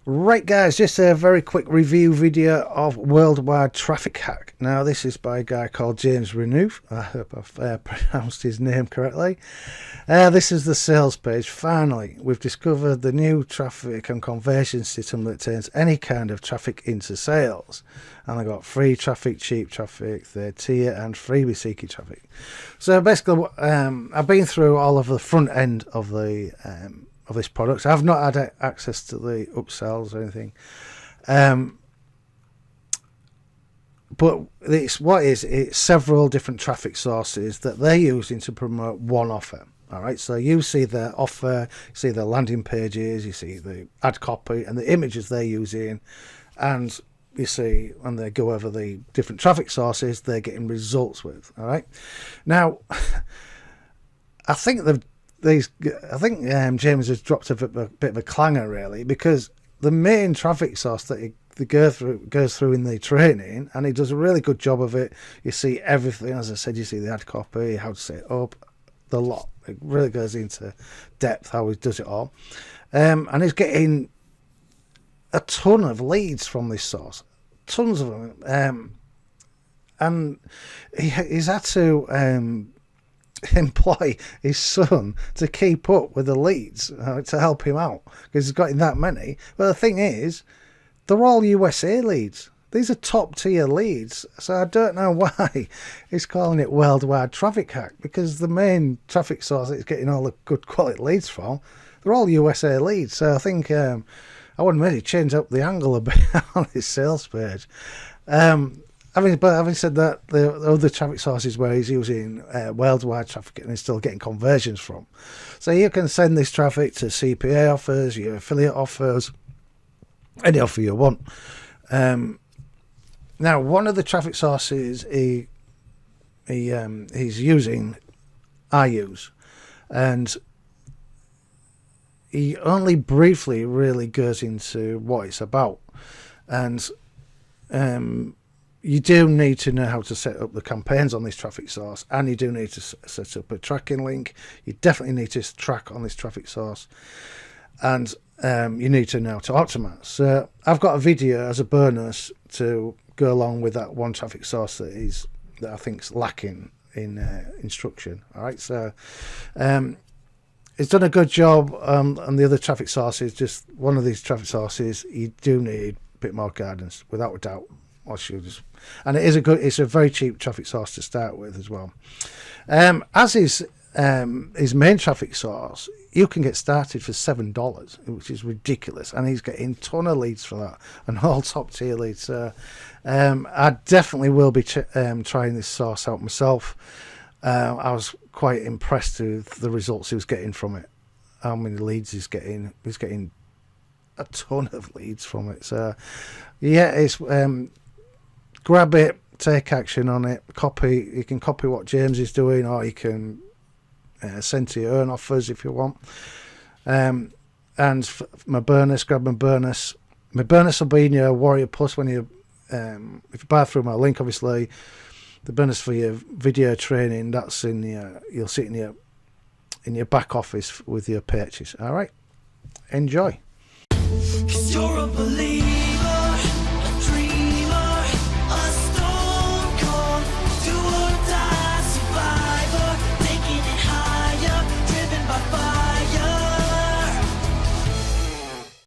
Right guys, just a very quick review video of Worldwide Traffic Hack. Now this is by a guy called James Renouf. I hope I've pronounced his name correctly. This is the sales page. Finally, we've discovered the new traffic and conversion system that turns any kind of traffic into sales. And I got free traffic, cheap traffic, third tier and freebie seeking traffic. So basically I've been through all of the front end of the of this product. I've not had access to the upsells or anything, but it's several different traffic sources that they're using to promote one offer. All right, so you see their offer, you see their landing pages, you see the ad copy and the images they're using, and you see when they go over the different traffic sources they're getting results with. All right, now I think James has dropped a bit of a clanger really, because the main traffic source that he goes through in the training, and he does a really good job of it. You see everything, as I said, you see the ad copy, how to set it up, the lot. It really goes into depth how he does it all, and he's getting a ton of leads from this source, tons of them, and he's had to employ his son to keep up with the leads, to help him out, because he's got that many. But the thing is, they're all USA leads. These are top tier leads, so I don't know why he's calling it Worldwide Traffic Hack, because the main traffic source that he's getting all the good quality leads from, they're all USA leads. So I think I wouldn't maybe change up the angle a bit on his sales page. Having said that, the other traffic sources where he's using worldwide traffic and he's still getting conversions from. So you can send this traffic to CPA offers, your affiliate offers, any offer you want. Now, one of the traffic sources he's using, I use, and he only briefly really goes into what it's about. And you do need to know how to set up the campaigns on this traffic source, and you do need to set up a tracking link. You definitely need to track on this traffic source, and you need to know how to optimize. So I've got a video as a bonus to go along with that one traffic source that I think's lacking in instruction. All right, so it's done a good job on the other traffic sources. Just one of these traffic sources, you do need a bit more guidance, without a doubt. And it's a very cheap traffic source to start with as well. As his main traffic source, you can get started for $7, which is ridiculous, and he's getting a ton of leads for that, and all top tier leads. So I definitely will be trying this source out myself. I was quite impressed with the results he was getting from it. How many leads he's getting? He's getting a ton of leads from it. So yeah, it's grab it, take action on it, copy. You can copy what James is doing, or you can send to your own offers if you want. And my bonus, grab my bonus. My bonus will be in your Warrior Plus when you, if you buy through my link, obviously. The bonus for your video training, that's in your, you'll see it in your back office with your purchase. All right, enjoy. 'Cause you're a